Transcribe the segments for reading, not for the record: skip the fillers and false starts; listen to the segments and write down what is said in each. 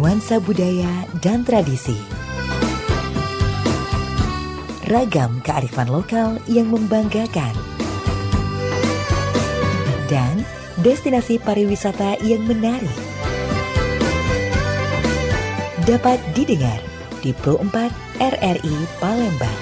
Nuansa budaya dan tradisi. Ragam kearifan lokal yang membanggakan. Dan destinasi pariwisata yang menarik. Dapat didengar di Pro 4 RRI Palembang.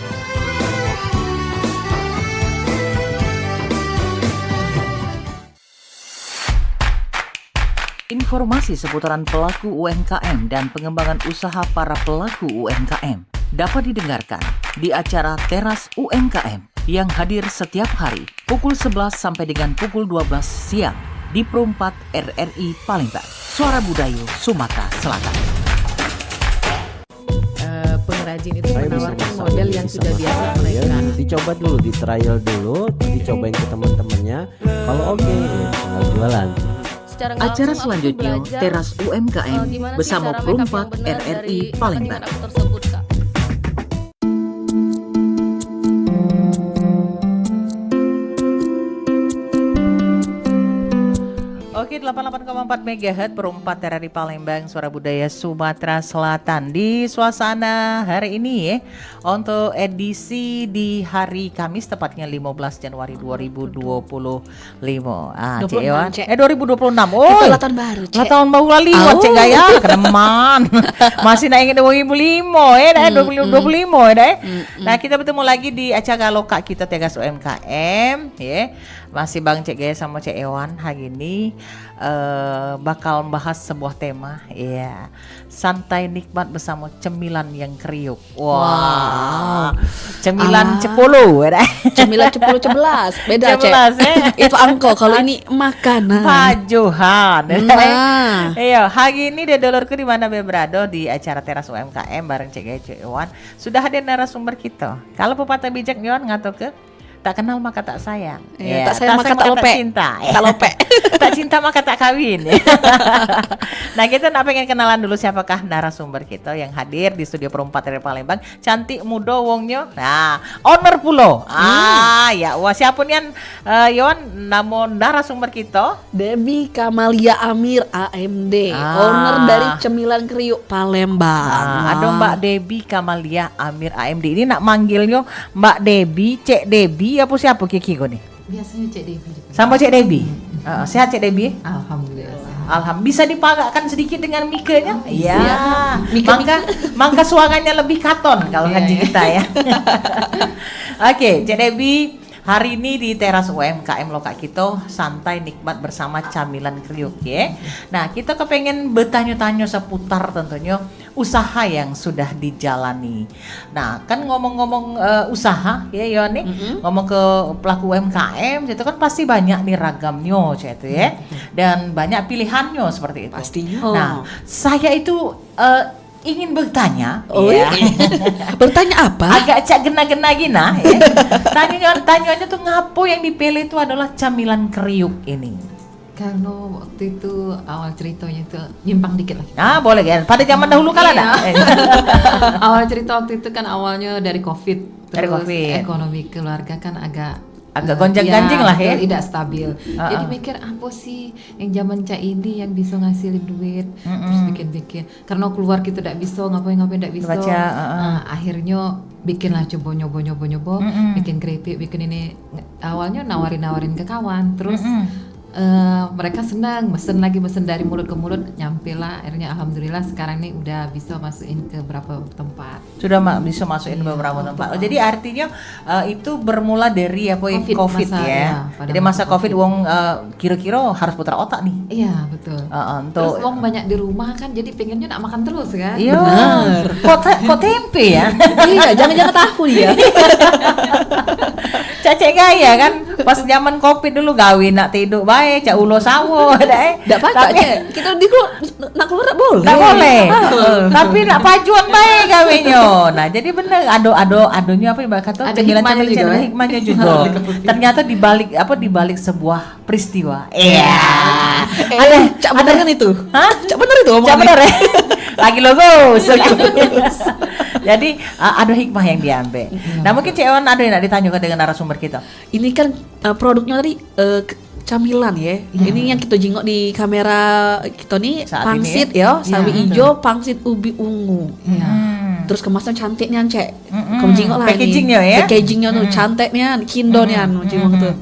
Informasi seputaran pelaku UMKM dan pengembangan usaha para pelaku UMKM dapat didengarkan di acara Teras UMKM yang hadir setiap hari pukul 11 sampai dengan pukul 12 siang di Pro 4 RRI Palembang, Suara Budaya, Sumatera Selatan. Pengrajin itu menawarkan model yang sudah biasa mereka. Dicoba dulu, di trial dulu, dicobain ke teman-temannya. Kalau oke, tinggal jualan. Acara selanjutnya Teras UMKM bersama Pro 4 RRI Palembang. Oke, 88,4 MHz Pro 4 RRI Palembang, Suara Budaya Sumatera Selatan. Di suasana hari ini ya, untuk edisi di hari Kamis tepatnya 15 Januari 2025. Cek Ewan. 2026. Oh, itu tahun baru, Cek. Tahun baru lali Cek gaya keneman. Masih nak ingat 2025 ya, 2025 ya. Nah, kita bertemu lagi di acara lokal kita Teras UMKM ya. Masih Bang Cek Gaya sama Cek Ewan hari ini bakal membahas sebuah tema ya, santai nikmat bersama cemilan yang kriuk. Wah. Cemilan cepolo ya. Cemilan cepolo 11. Beda, Cek. Itu angko, kalau ini makanan. Pajohan. Nah. Iya, hari ini dia dulurku di mana berado di acara Teras UMKM bareng Cek Gaya Cek Ewan. Sudah hadir narasumber kita. Kalau pepatah bijak Ewan ngato ke tak kenal maka tak sayang. Ya, tak sayang maka tak lope. Cinta. Tak lope. Tak cinta maka tak kawin. Nah, kita nak pengen kenalan dulu siapakah narasumber kita yang hadir di studio Pro 4 RRI Palembang. Cantik muda wongnya. Nah, owner pulo. Ya, wah siapa nih Yon nama narasumber kita? Debbie Kamalia Amir AMD, owner dari Cemilan Kriuk Palembang. Ada Mbak Debbie Kamalia Amir AMD. Ini nak manggilnya Mbak Debbie, Cek Debbie apa siapa Kiki kau nih? Biasanya Cek Debbie. Sama Cek Debbie. Sehat Cek Debbie? Alhamdulillah. Alhamdulillah. Bisa dipagakkan sedikit dengan mikanya? Iya. Mika. Mangka suaranya lebih katon kalau ngaji kita ya. Oke, Cek Debbie, hari ini di Teras UMKM lokal kita santai nikmat bersama camilan kriuk ya. Nah, kita kepengen bertanya-tanya seputar tentunya usaha yang sudah dijalani. Nah, kan ngomong-ngomong usaha ya Yoni, ngomong ke pelaku UMKM itu kan pasti banyak nih ragamnya gitu ya. Dan banyak pilihannya seperti itu. Pastinya. Nah, saya itu ingin bertanya, ya. Bertanya apa? Agak cak gena-gena gina ya. Tanyanya tuh ngapo yang dipilih itu adalah camilan kriuk ini. Karena waktu itu awal ceritanya itu nyimpang dikit lah. Boleh kan? Pada zaman dahulu kala ada. Awal cerita waktu itu kan awalnya dari COVID. Dari Terus COVID. Ekonomi keluarga kan agak gonjang-ganjing lah ya. Tidak stabil. Jadi mikir apa sih yang zaman cak ini yang bisa ngasilin duit. Terus bikin-bikin. Karena keluar kita tidak bisa, ngapain tidak bisa. Akhirnya bikinlah coba nyoba. Bikin keripik, bikin ini. Awalnya nawarin ke kawan. Terus mereka senang, mesen dari mulut ke mulut, nyampe lah. Akhirnya alhamdulillah sekarang ini udah bisa masukin ke beberapa tempat. Sudah bisa masukin beberapa tempat. Jadi artinya itu bermula dari COVID masa, ya. Jadi masa masa COVID wong kira-kira harus putar otak nih. Iya betul. Terus wong banyak di rumah kan, jadi pengennya nak makan terus kan. Iya. Benar. Kok tempe ya? Iya, jangan-jangan tahu ya. Cacek gaya kan pas zaman COVID dulu gawin nak tidur baik cak ulo sawo deh. Enggak apa-apa, Cek. Kita nak keluar tak boleh. Nggak boleh. Tapi nak pajuan baik gawinyo. Nah, jadi bener adonya apa ibarat kata Ada hikmahnya juga. Ternyata dibalik sebuah peristiwa. Iya. Ada Cak bener kan itu? Hah? Cak bener itu Cak bener ya? Lagi logo. Jadi ada hikmah yang diambil. Nah, mungkin Cek Ewan ada yang nak ditanya dengan narasumber kita. Ini kan produknya tadi camilan ya. Ini yang kita jengok di kamera kita nih Saat pangsit ini ya, sawi Iya, ijo, pangsit ubi ungu. Iya. Terus kemasan cantiknya Cek. Kamu jengok lah Packagingnya ya? Packagingnya tuh cantiknya, kindonya jengok tuh.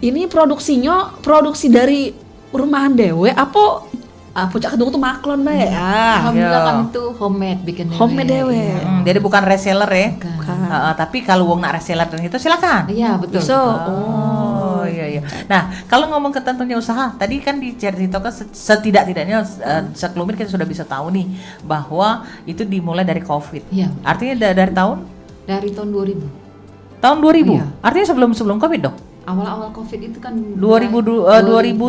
Ini produksi dari rumahan dewe apa cak kedua tuh maklon bae. Alhamdulillah Iya. kami tuh homemade bikin dewe. Homemade dewe. Jadi bukan reseller ya. Bukan. Tapi kalau wong nak reseller dan itu silakan. Iya betul. Bisa. Oh iya. Nah kalau ngomong ke tentunya usaha, tadi kan diceritakan setidak-tidaknya sekelumit kita sudah bisa tahu nih bahwa itu dimulai dari COVID. Iya. Artinya dari tahun Dari tahun 2000. tahun 2000. Iya. Artinya sebelum COVID dong. Awal-awal COVID itu kan 2019.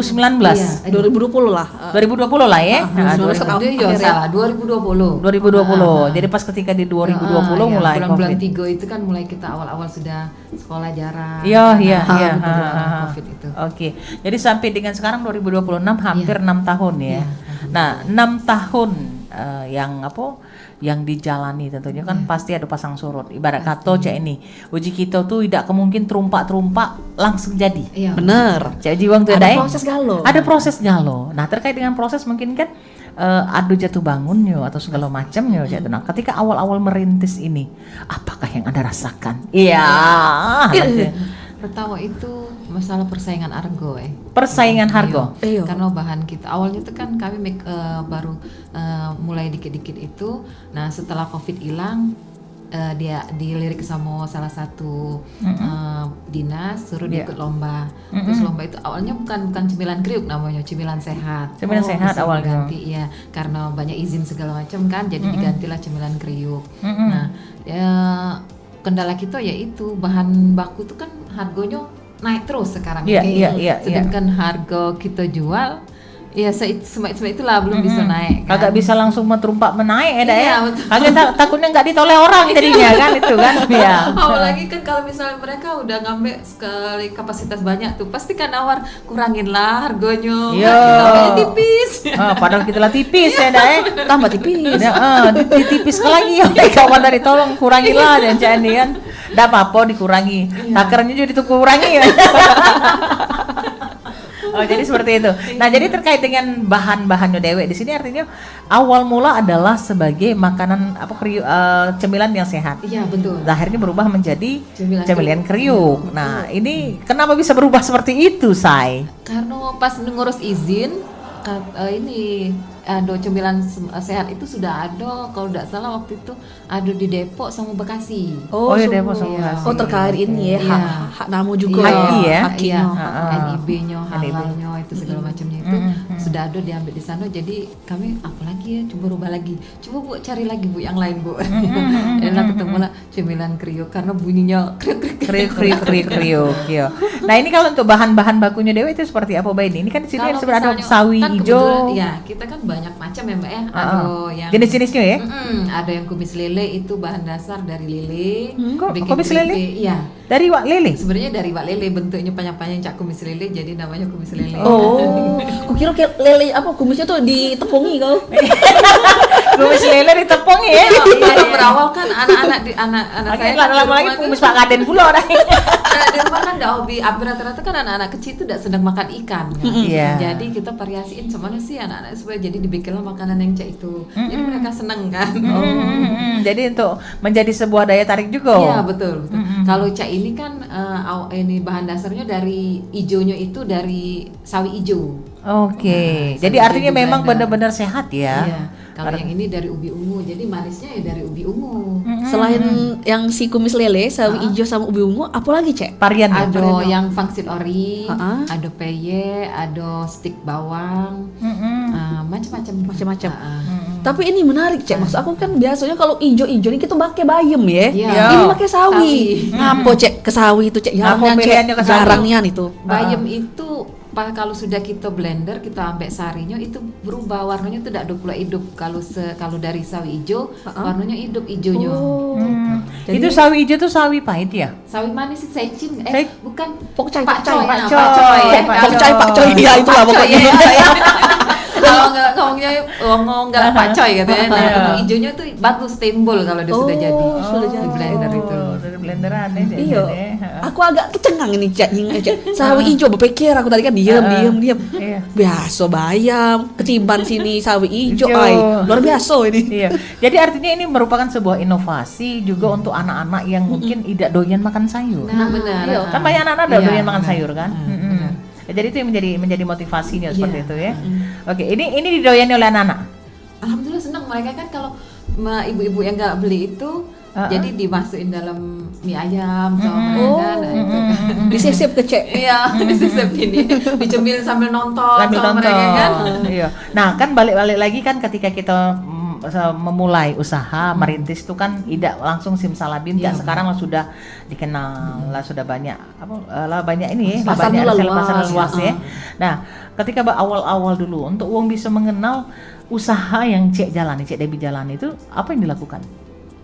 Iya. 2020 lah. 2020 lah ya. Nah, 2020. Iya salah 2020. 2020. Jadi pas ketika di 2020 iya, mulai bulan-bulan COVID. 3 itu kan mulai kita awal-awal sudah sekolah jarak. Iya. Betul, COVID itu. Oke. Jadi sampai dengan sekarang 2026 hampir 6 tahun ya. Iya. Nah, 6 tahun yang dijalani tentunya kan pasti ada pasang surut. Ibarat kata cak ini, uji kita tuh tidak kemungkin terumpak langsung jadi. Iya. Bener. Cak jiwang tuh Ada ada proses galo. Ada prosesnya loh. Nah, terkait dengan proses mungkin kan adu jatuh bangunnya atau segala macamnya cak. Nah, ketika awal-awal merintis ini, apakah yang Anda rasakan? Iya. Pertama itu masalah persaingan argo Persaingan harga. Iya. Karena bahan kita awalnya itu kan kami baru mulai dikit-dikit itu. Nah setelah COVID hilang dia dilirik sama salah satu dinas suruh dia ikut lomba. Terus lomba itu awalnya bukan cemilan kriuk namanya, cemilan sehat. Cemilan sehat disuruh awalnya. Ganti ya karena banyak izin segala macam kan, jadi digantilah cemilan kriuk. Nah ya, kendala kita yaitu bahan baku itu kan harganya naik terus sekarang. Iya. Sedangkan harga kita jual ya itulah belum bisa naik kan. Kagak bisa langsung menaik ya. Iya, betul. Kagak takutnya nggak ditoleh orang jadinya kan itu kan. Iya. Apalagi kan kalau misalnya mereka udah ngambil sekali kapasitas banyak tuh pasti kan nawar kurangin lah harganya. Iya. Namanya tipis. Padahal kita lah tipis ya Tambah tipis. ditipis lagi ya kawan dari tolong kurangilah dan jangan nggak apa-apa dikurangi. Takernya juga dikurangi ya. Oh jadi seperti itu. Nah jadi terkait dengan bahan-bahannya dewek di sini artinya awal mula adalah sebagai makanan cemilan yang sehat. Iya betul. Nah, akhirnya berubah menjadi Cemilan cemilan kriuk. Nah ini kenapa bisa berubah seperti itu, Say? Karena pas ngurus izin ini ada cemilan sehat itu sudah ada kalau tidak salah waktu itu ada di Depok sama Bekasi. Oh, ya semua. Depok sama Bekasi. Oh terkait ini ya, Iya. hak namu juga. Haki ya? Iya, Hakino. NIB-nya, halalnya itu segala macamnya itu sudah ada diambil di sana. Jadi kami apalagi ya, coba rubah lagi. Coba Bu cari lagi Bu yang lain Bu. Dan lah ketemu lah cemilan kriuk karena bunyinya kriuk. Iya. Nah ini kalau untuk bahan-bahan bakunya Dewi itu seperti apa Mbak ini? Ini kan di sini Kalau sebenarnya ada misalnya, sawi kan hijau. kebetulan, ya kita kan banyak macam ya Mbak ya. Ada yang Jenis-jenisnya ya? ada yang kumis lele itu bahan dasar dari lele. Bikin kumis lele? keripik, iya. Dari wak lele. Sebenarnya dari wak lele, bentuknya panjang-panjang cak kumis lele jadi namanya kumis lele. Oh, kukira kayak lele apa kumisnya tuh ditepungi kau. Kumis lele ditepung ya. Kalau berawal kan anak-anak saya kan Lama lagi kumis Pak Kaden pula dah. di rumah kan nggak hobi, rata-rata kan anak-anak kecil itu tidak sedang makan ikan kan. Iya. Jadi kita variasiin semana sih anak-anak supaya jadi dibikinlah makanan yang cak itu. Jadi mereka seneng kan. Jadi untuk menjadi sebuah daya tarik juga. Iya betul. Kalau cak ini kan ini bahan dasarnya dari ijonya itu dari sawi ijo. Oke. Nah, Jadi sawi artinya ijo memang blender. benar-benar sehat ya. Iya. Kalau yang ini dari ubi ungu, jadi manisnya ya dari ubi ungu. Selain yang si kumis lele, sawi hijau sama ubi ungu, apa lagi Cek? Varian ya? Ada yang pangsit ori, Ha-ha. ada peye, ada stik bawang, macam-macam. Tapi ini menarik Cek, maksud aku kan biasanya kalau ijo-ijo ini kita pakai bayam ya. Iya. Ini pakai sawi. Sawi. Ngapo Cek ke sawi itu Cek? Ngapo Jarang pilihannya ke Cek, sawi? jarang nian itu. Bayam itu kalau sudah kita blender, kita ambek sarinya itu berubah warnanya itu tidak ada pula hidup. Kalau dari sawi hijau, warnanya hidup hijaunya. Oh. Jadi- Itu sawi hijau tuh sawi pahit ya? Sawi manis itu secin, bukan Pokcay, pakcoy, pakcoy. pakcoy, Pokcay, pakcoy, ya itulah pokoknya. Kalau ngomongnya nggak pakcoy gitu ya. Nah, hijaunya tuh bagus timbul kalau dia sudah jadi. sudah jadi. Di blender itu. blenderan deh. Iya. Aku agak kecengang ini Cak nying Cak. Sawi ijo berpikir aku tadi kan diam. Iya. Biasa bayam ketiban sini sawi ijo Ijo. ay. Luar biasa ini. Iya. Jadi artinya ini merupakan sebuah inovasi juga untuk anak-anak yang mungkin tidak doyan makan sayur. Nah, benar. iya. Kan banyak anak-anak Iya, doyan makan benar. sayur kan. benar. Ya, jadi itu yang menjadi motivasinya seperti Iya. itu ya. Oke, ini didoyani oleh anak-anak. Alhamdulillah senang mereka kan kalau ibu-ibu yang nggak beli itu jadi dimasukin dalam mie ayam sama mereka. Nah, itu. Disisip ke Cek. Iya, disisip ini, dicemil sambil nonton Sambil sama nonton. mereka kan. Iya. Nah, kan balik-balik lagi kan ketika kita memulai usaha merintis itu kan tidak langsung simsalabim Iya, kan sekarang lah sudah dikenal lah sudah banyak lah banyak ini Pasarnya banyak luas, pasar luas ya. ya. Nah, ketika awal-awal dulu untuk Wong bisa mengenal usaha yang Cek Debbie jalani itu apa yang dilakukan?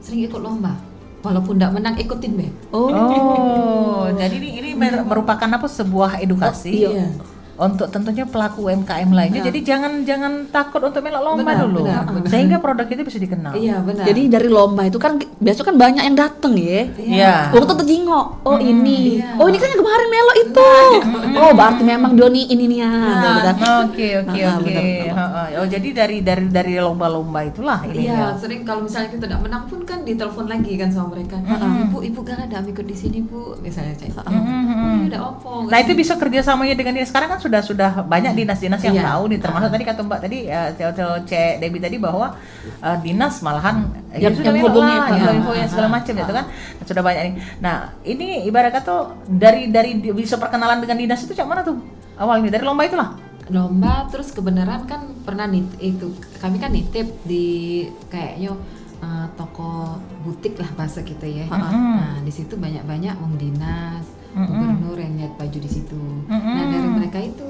Sering ikut lomba. Walaupun tidak menang ikutin be. Oh, jadi ini merupakan apa sebuah edukasi Iya. untuk tentunya pelaku UMKM lainnya. Jadi jangan takut untuk melok lomba Benar, dulu, benar, benar. sehingga produk itu bisa dikenal. Iya benar. Jadi dari lomba itu kan biasa kan banyak yang dateng ya. Iya. Waktu terjengok, oh ini, iya. oh ini kan yang kemarin melo itu, oh berarti memang Doni ini nih ya, gitu kan. Oke. benar. Oh jadi dari lomba-lomba itulah ini. Iya, ya. sering kalau misalnya kita tidak menang pun kan ditelepon lagi kan sama mereka. Ibu gak ada ikut di sini bu, misalnya cek. Oh, udah opo. Nah itu bisa kerjasamanya dengan dia sekarang kan sudah banyak dinas-dinas yang Iya. tahu nih termasuk tadi kata Mbak tadi Cek Debbie tadi bahwa dinas malahan Yang sudah melok hubungi, lah, info-infonya segala macam gitu kan sudah banyak nih. Nah ini ibarat kata dari bisa perkenalan dengan dinas itu cak mana tuh awalnya dari lomba itulah. Lomba terus kebenaran kan pernah itu kami kan nitip di kayaknya toko butik lah bahasa kita ya. Nah di situ banyak Wong dinas, gubernur yang lihat baju di situ. Nah dari mereka itu.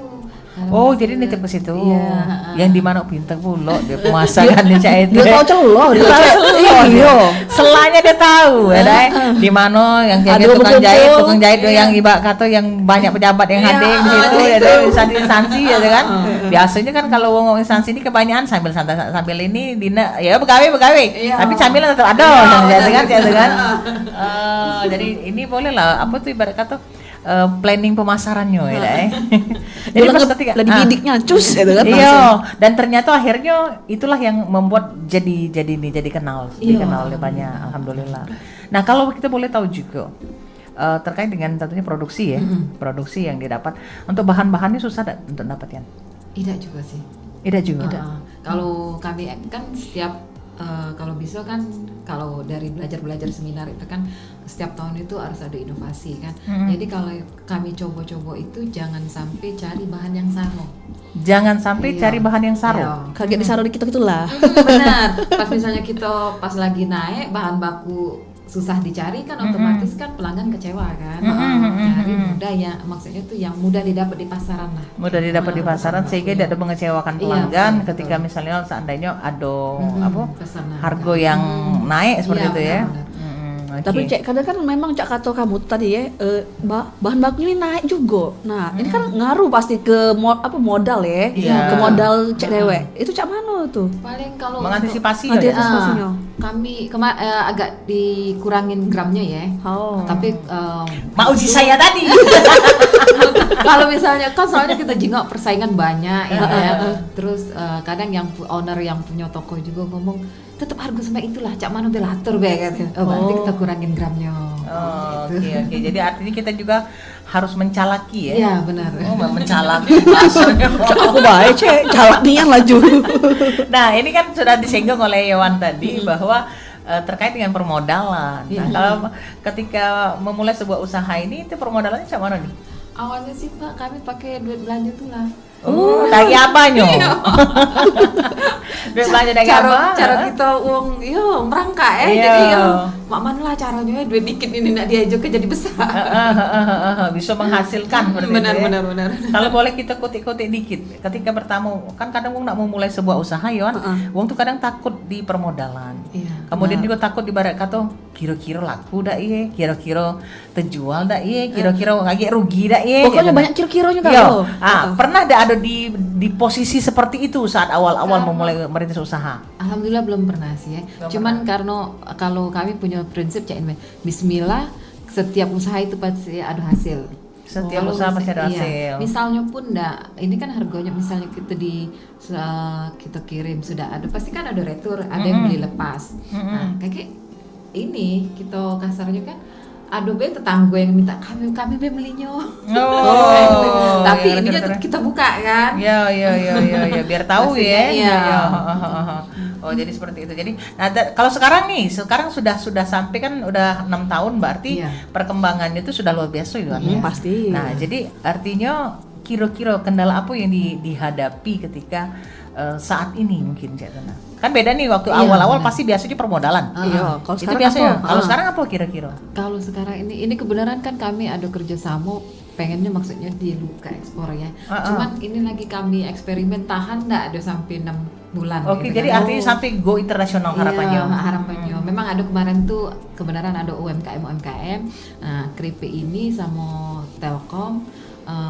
Oh jadi nitip ke situ. Iya. Yang di mana pinter pula dia puasa kan dia cak itu. Dia tahu celo, dia tahu Iya. iya. Selanya dia tahu ya deh. Di mana yang Ada kayak tukang jahit Iya. yang ibarat kata yang banyak pejabat yang hadir di situ ya deh instansi ya kan. Biasanya kan kalau ngomong instansi ini kebanyakan sambil santai sambil ini dina ya begawe. Iya. Tapi sambil tetap ada ya kan. Jadi ini boleh lah apa tuh ibarat kata planning pemasarannya ya deh. Jadi pas ketika lebih bidiknya cus gitu kan. iya, dan ternyata akhirnya itulah yang membuat jadi kenal, dikenal oleh banyak, alhamdulillah. Nah kalau kita boleh tahu juga terkait dengan tentunya produksi ya, produksi yang didapat untuk bahan-bahannya susah untuk dapatkan? Tidak juga sih. Tidak juga. Kalau kami kan setiap kalau bisa kan kalau dari belajar seminar itu kan setiap tahun itu harus ada inovasi kan. Jadi kalau kami coba-coba itu jangan sampai cari bahan yang sama. Jangan sampai Iya. cari bahan yang saru. Iya. Kaget disaruh di kita gitulah. Benar. Pas misalnya kita pas lagi naik bahan baku susah dicari kan otomatis kan pelanggan kecewa kan. Cari mudah ya maksudnya tuh yang mudah didapat di pasaran lah. Mudah didapat di pasaran sehingga tidak ada mengecewakan Iya, pelanggan betul. ketika misalnya seandainya ada Pesanan. harga yang naik seperti Iya, itu ya. benar. Oke. Tapi Cek kadang kan memang Cak kata kamu tadi ya bahan bakunya ini naik juga. Nah ini kan ngaruh pasti ke modal ya, Iya. ke modal Cek dewek. Itu Cak mana tuh? Paling kalau mengantisipasi Nanti ya. antisipasinya. kami agak dikurangin gramnya ya. Oh. Tapi Mau uji saya tadi. kalau misalnya kan soalnya kita juga persaingan banyak ya. Terus kadang yang owner yang punya toko juga ngomong tetap harga sama itulah cak mana belatur be katanya. Oh, berarti kita kurangin gramnya. Oh, oke. Jadi artinya kita juga harus mencalaki ya. Iya benar. Oh, mencalaki bahasanya. Aku baik Cek, calak nian laju. Nah, ini kan sudah disinggung oleh Yowan tadi bahwa terkait dengan permodalan. Nah, kalau ketika memulai sebuah usaha ini itu permodalannya cak mana nih? Awalnya sih Pak kami pakai duit belanja tuh lah. Oh, dari apanya? Duit belanja dari apa? Cara kita uang yo merangkak Iya. jadi yo mak mana lah caranya duit dikit ini nak diajak ke jadi besar. Bisa menghasilkan seperti Benar, itu ya. benar. Kalau boleh kita kutik-kutik dikit, ketika bertamu kan kadang wong nak mau mulai sebuah usaha ya, wong tuh kadang takut di permodalan. Iya. Kemudian juga takut di barat kata kira-kira laku dak iye, kira-kira terjual dak iye, kira-kira agak rugi dak iye. Pokoknya banyak kira-kiranya kan. Yo, pernah ada di posisi seperti itu saat awal-awal memulai merintis usaha? Alhamdulillah belum pernah sih ya. Cuman karena kalau kami punya prinsip Cak Inme, bismillah setiap usaha itu pasti ada hasil. Setiap Kalau usaha pasti ada iya, hasil. misalnya pun ini kan harganya misalnya kita kita kirim sudah ada, pasti kan ada retur, ada yang beli lepas. Nah, kayak ini kita kasarnya kan ada tetangga yang minta kami belinya. Tapi iya, ini betul-betul. kita buka kan. Ya, biar tahu Pastinya, ya. iya. Ya. Oh, jadi seperti itu. Jadi, kalau sekarang sudah sampai kan udah 6 tahun, berarti Iya. perkembangannya itu sudah luar biasa itu kan. ya? Pasti. Nah, jadi artinya kira-kira kendala apa yang dihadapi ketika saat ini mungkin Cak Tana? Kan beda nih waktu Iya, awal-awal benar. pasti biasanya permodalan. Iya, kalau Itu sekarang biasanya. apa? Kalau sekarang apa kira-kira? Kalau sekarang ini kebenaran kan kami ada kerjasama, pengennya maksudnya dibuka ekspor ya. Cuman ini lagi kami eksperimen, tahan nggak ada sampai 6 bulan. Oke, gitu jadi kan. artinya sampai go internasional harapannya. Iya, harapannya. Memang ada kemarin tuh kebenaran ada UMKM. Nah, keripik ini sama Telkom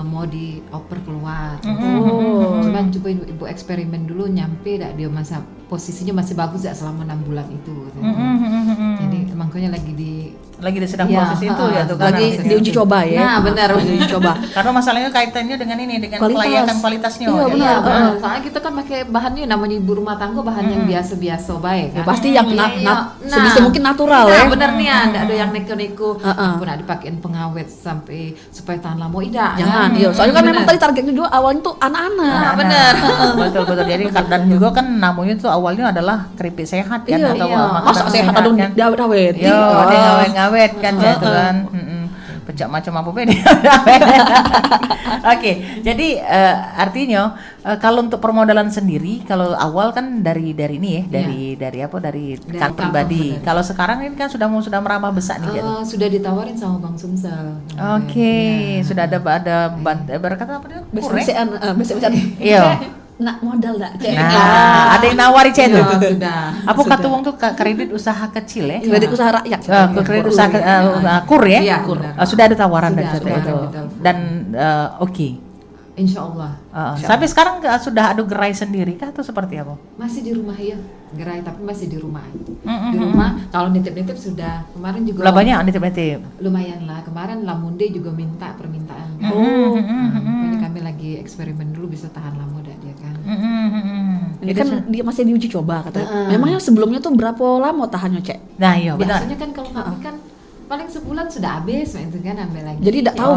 mau dioper keluar. Cuman coba ibu eksperimen dulu, nyampe dak dia posisinya masih bagus dak selama 6 bulan itu. Jadi makanya lagi sedang Iya, proses itu ya tuh kan. Lagi harusnya. diuji coba ya. Nah, benar. Diuji coba. Karena masalahnya kaitannya dengan dengan Kualitas. kelayakan kualitasnya. Iya, ya. benar. Iya, benar. Soalnya kita kan pakai bahannya namanya ibu rumah tangga, bahan yang biasa-biasa baik Ya, kan. pasti yang Iya. sebisa mungkin natural nah, ya. bener nih, ada yang neko-neko. Aku nak dipakein pengawet sampai supaya tahan lama, tidak. Jangan, iya. Soalnya kan memang tadi targetnya juga awalnya tuh anak-anak. Nah, bener. Betul. Jadi dan juga kan namanya tuh awalnya adalah keripik sehat kan Iya, atau iya. makanan Masa sehat ada kan. diawet-awet. Yo, ada yang ngawet-ngawet kan ya itu kan. Pecah macam apa beda. Oke, jadi artinya kalau untuk permodalan sendiri, kalau awal kan dari ini ya, dari apa, dari kan kantong pribadi. pribadi. Kalau sekarang ini kan sudah merambah besar nih. Jatuh. Sudah ditawarin sama Bang Sumsel. Oke, sudah ada berkata apa dia? Kurang? Besi-besean. Iya. Nak modal dak, Cek. Nah, ada yang nawari Cek tuh. Sudah. Apa kata wong tuh kredit usaha kecil ya? Kredit usaha rakyat. Kredit usaha kur ya? Iya, kur. Sudah ada tawaran Sudah, dari situ sudah, itu. betul. Dan oke. Insya Allah. Sampai sekarang sudah ada gerai sendiri kah atau seperti apa? Masih di rumah ya, gerai, tapi masih di rumah. Di rumah, kalau nitip-nitip sudah. Kemarin juga Lah banyak nitip-nitip. lumayan lah. Kemarin Lamunde juga minta permintaan. Makanya kami lagi eksperimen dulu bisa tahan lama dah dia kan. Ini kan dia masih diuji coba katanya. Memangnya sebelumnya tuh berapa lama tahannya, Cek? Nah, iya benar. Biasanya kan kalau kami kan paling sebulan sudah habis, itu kan ambil lagi. Jadi tidak tahu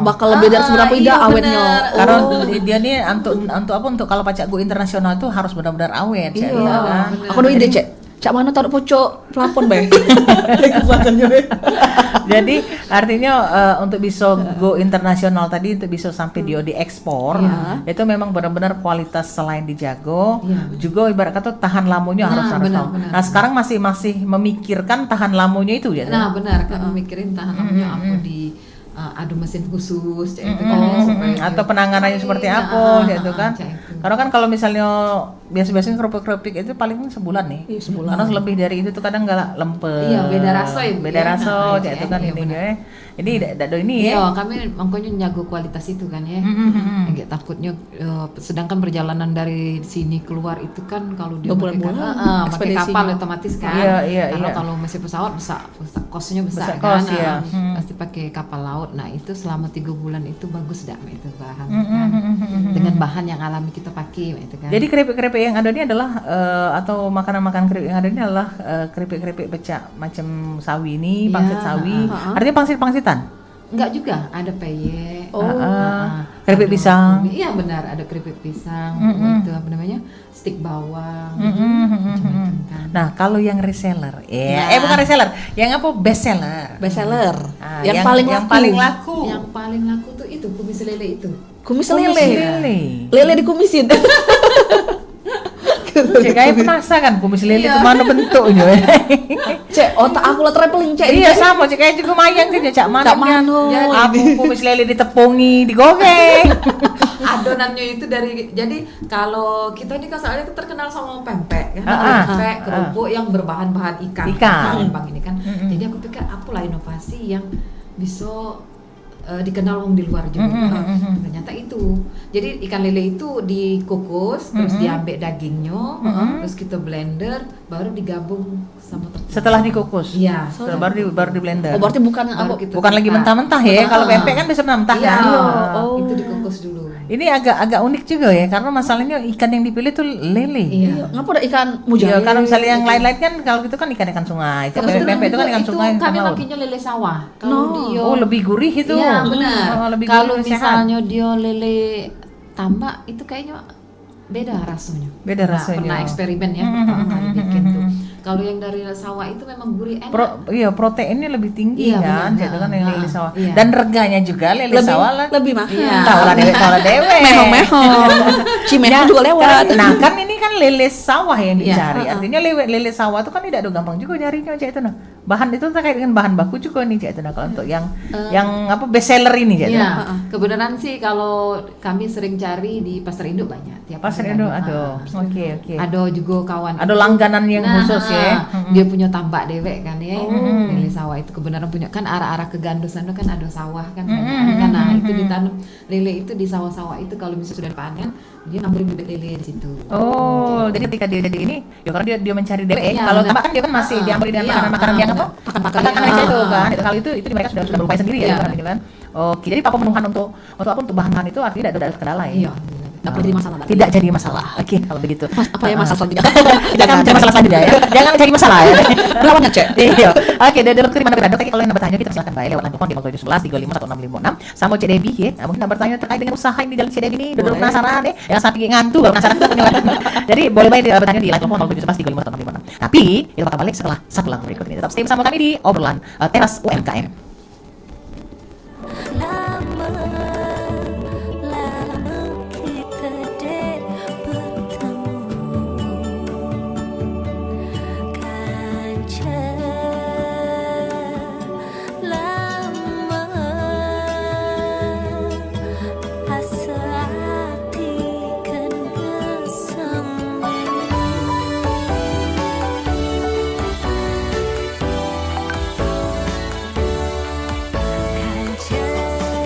bakal lebih dari seberapa iya, ida bener. awetnya. Karena dia nih untuk apa, untuk kalau pacak go internasional itu harus benar-benar awet ya. Iya. Kan? Aku udah ide, Cek. Cak mana taruh pocok plafon, Bay. Jadi artinya untuk bisa go internasional tadi, untuk bisa sampai dia diekspor, itu memang benar-benar kualitas selain dijago, juga ibarat kata tahan lamunya harus tahu. benar. Nah sekarang masih memikirkan tahan lamunya itu ya. Nah benar, kan mikirin tahan lamanya apa di ada mesin khusus, itu kan supaya atau penanganannya seperti apa, itu kan. Karena kan kalau misalnya biasa-biasanya kerupuk-kerupuk itu paling sebulan nih. Iya, sebulan. Karena lebih dari itu tuh kadang nggak lempes. Iya, beda rasa ya, Bu, Beda ya. rasa, Nah, itu kan iya, ini benar. ya. Jadi dado ini ya. Iya, kami makanya nyago kualitas itu kan ya. Agak takutnya sedangkan perjalanan dari sini keluar itu kan kalau dia pakai Berbulan-bulan pakai ekspedisinya. kapal otomatis kan. Iya, Karena iya. kalau masih pesawat kosnya besar Besar kan. kos, iya. Pasti pakai kapal laut. Nah, itu selama 3 bulan itu bagus dak itu bahan. Kan? Dengan bahan yang alami kita pakai itu kan. Jadi keripik-keripik yang ada ini adalah atau makanan-makanan keripik yang ada ini adalah keripik-keripik becak macam sawi ini, Iya, pangsit sawi. Artinya pangsit-pangsitan. Enggak juga, ada peyek. Keripik ada pisang. Iya benar, ada keripik pisang, itu apa namanya? Stik bawang. Macam-macam kan. Nah, kalau yang reseller, bukan reseller, yang apa best seller. Best seller. Ah, yang paling paling laku. laku. Yang paling laku tuh itu kumis lele itu. Kumis Kumis lele. lele. Lele dikumisin. Cek kayak penasaran kumis lele itu mana bentuknya. Cek, otak aku lah traveling, Cek. Iya sama, cek kayak juga mayang kan cak mana. Cak mano. Aku kumis lele ditepungi, digoreng. Adonannya itu jadi kalau kita ini kan soalnya terkenal sama pempek kan, pempek kerupuk yang berbahan-bahan ikan. Palembang ini kan. Jadi aku pikir apalah inovasi yang bisa dikenal orang di luar juga. Ternyata itu. Jadi ikan lele itu dikukus, terus diambil dagingnya, terus kita blender, baru digabung sama tepung. Setelah dikukus. Iya. Baru di blender. Oh, berarti bukan Baru apa? kita Bukan lagi cetak. mentah-mentah ya. Kalau pempek kan bisa mentah Iya. kan. Oh. Itu dikukus dulu. Ini agak unik juga ya, karena masalahnya ikan yang dipilih tuh lele. Iya. Ngapa ada ikan Iya, mujair? karena misalnya yang lain-lain kan kalau gitu kan ikan sungai. Kalau pempek itu kan ikan sungai, ikan kami laut. makainya lele sawah. Kalau dia Oh, lebih gurih itu. Iya benar. Oh, lebih Kalau gurih, sehat. misalnya dia lele tambak itu kayaknya beda rasanya. Beda rasanya. Pernah eksperimen ya pertama kali bikin tuh. Kalau yang dari sawah itu memang gurih enak. Proteinnya lebih tinggi Iya, kan, benar. gitu kan yang lele sawah. Iya. Dan reganya juga lele lebih, sawah lah. lebih mahal. Iya. Tahu lah dewe. Mehong-mehong. Cimehong juga lewat. Nah kan ini kan lele sawah yang Iya, dicari. Artinya lele sawah itu kan tidak ada gampang juga nyarinya Cak itu nah. Bahan itu terkait dengan bahan baku juga nih Cak itu nah. Kalau untuk yang apa best seller ini Cak itu. Iya, kebenaran sih kalau kami sering cari di pasar induk banyak. Tiap Pasar hari Indo, ada. aduh. Oke. Ada juga kawan. Ada langganan yang khusus ya. Dia punya tambak dewek kan ya. Lele sawah itu kebenaran punya kan arah-arah ke Gandus sana kan ada sawah kan. Kan nah itu ditanam lele itu di sawah-sawah itu kalau misalnya sudah panen dia ngambil bibit lele di situ. Oh, jadi ketika dia jadi ini, ya karena dia mencari DE. Iya, Kalau benar. tambak kan dia kan masih diambil dengan Iya, makanan-makanan yang apa? pakan-pakan Makanan yang- itu kan. Kalau itu mereka sudah berupaya sendiri ya, Iya. kan, gitu kan. Oke, jadi pemenuhan untuk bahan-bahan itu artinya tidak ada kendala ya. Iya. Nggak perlu jadi masalah. Tidak jadi masalah. Oke, kalau begitu. Apa ya masalah selanjutnya? Jangan cari masalah selanjutnya ya. Jangan cari masalah ya. Berapanya, Cek? Iya. Oke, dari dokter mana berada? Kalau yang bertanya kita silakan baik lewat telepon di 0711 35 1656 sama Cek Debbie ya. Nah, mungkin bertanya terkait dengan usaha yang di jalan Cek Debbie ini, udah penasaran deh. Yang sampai ngantuk, baru penasaran tuh penilaian. Jadi boleh baik bertanya di line telepon 0711 35 1656. Tapi kita bakal balik setelah satu lagu berikut ini. Tetap stay bersama kami di obrolan teras UMKM. Lama kita dek bertemu Kancah lama asa hati kan bersama Kancah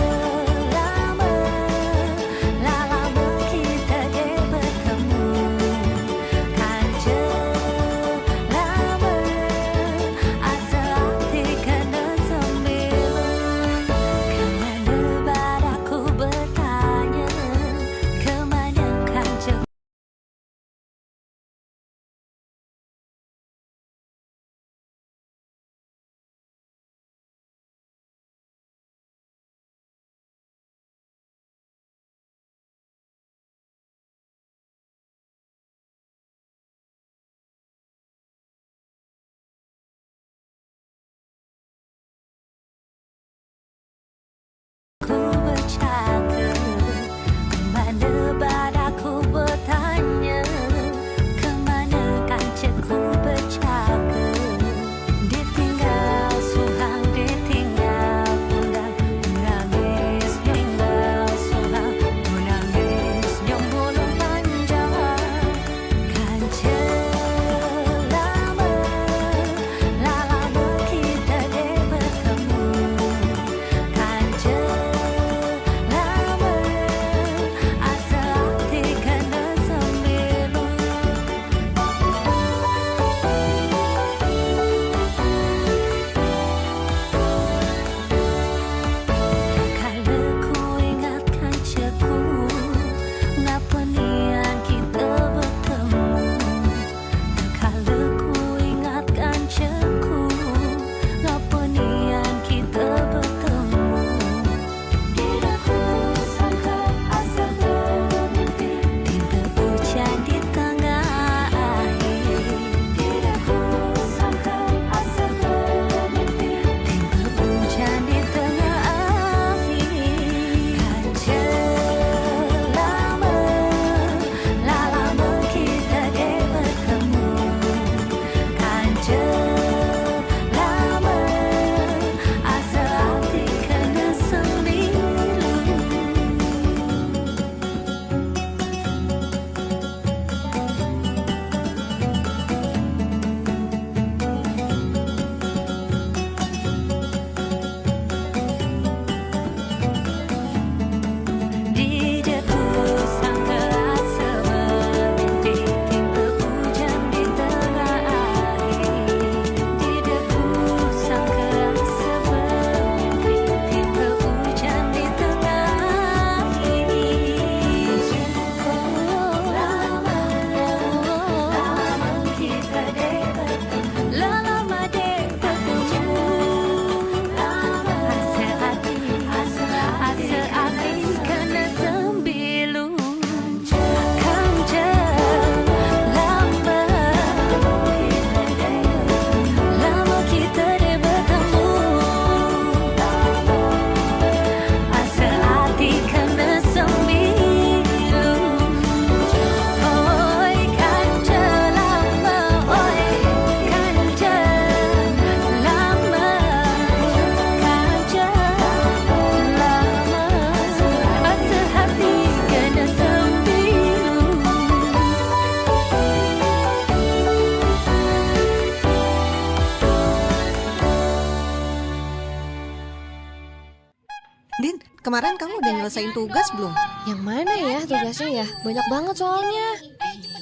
kemarin kamu udah nyelesain tugas belum? Yang mana ya tugasnya ya? Banyak banget soalnya.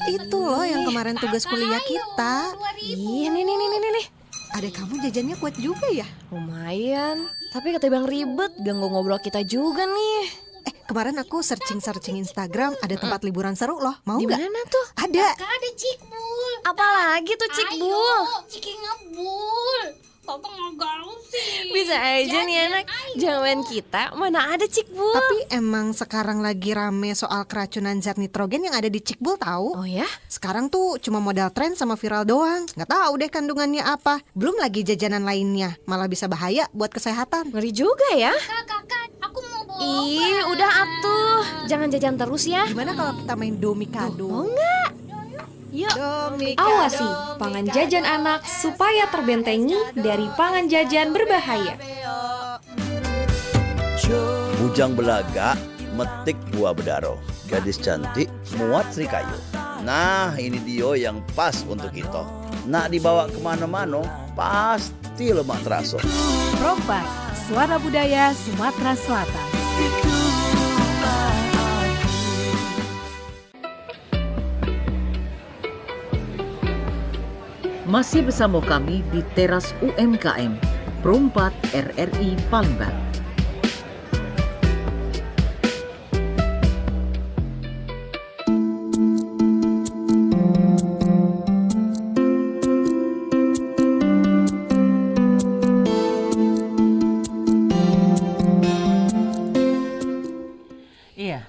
Itu loh yang kemarin tugas kuliah kita. Ih, nih. Adek kamu jajannya kuat juga ya? Lumayan. Tapi ketimbang ribet, ganggu ngobrol kita juga nih. Kemarin aku searching Instagram, ada tempat liburan seru loh. Mau Di nggak? mana tuh? Ada. Ada Cikbul. Apalagi tuh Cikbul? Ayo, Ciki ngebul. Papa nggak gaul sih. Bisa aja nih anak. Zaman kita mana ada Cikbul. Tapi emang sekarang lagi rame soal keracunan zat nitrogen yang ada di Cikbul tahu? Oh ya? Sekarang tuh cuma modal tren sama viral doang. Nggak tahu deh kandungannya apa. Belum lagi jajanan lainnya. Malah bisa bahaya buat kesehatan. Ngeri juga ya. Kakak, aku mau bawa Ih, udah atuh. Jangan jajan terus ya. Gimana kalau kita main domikado? Mau nggak? Yuk. Domikado. Awasi pangan jajan anak supaya terbentengi dari pangan jajan berbahaya. Bujang belaga metik buah bedaro. Gadis cantik muat serikayu. Nah ini dia yang pas untuk kita. Nak dibawa kemana-mana pasti lemak teraso. Rompak, suara budaya Sumatera Selatan. Masih bersama kami di teras UMKM Pro 4 RRI Palembang. Iya.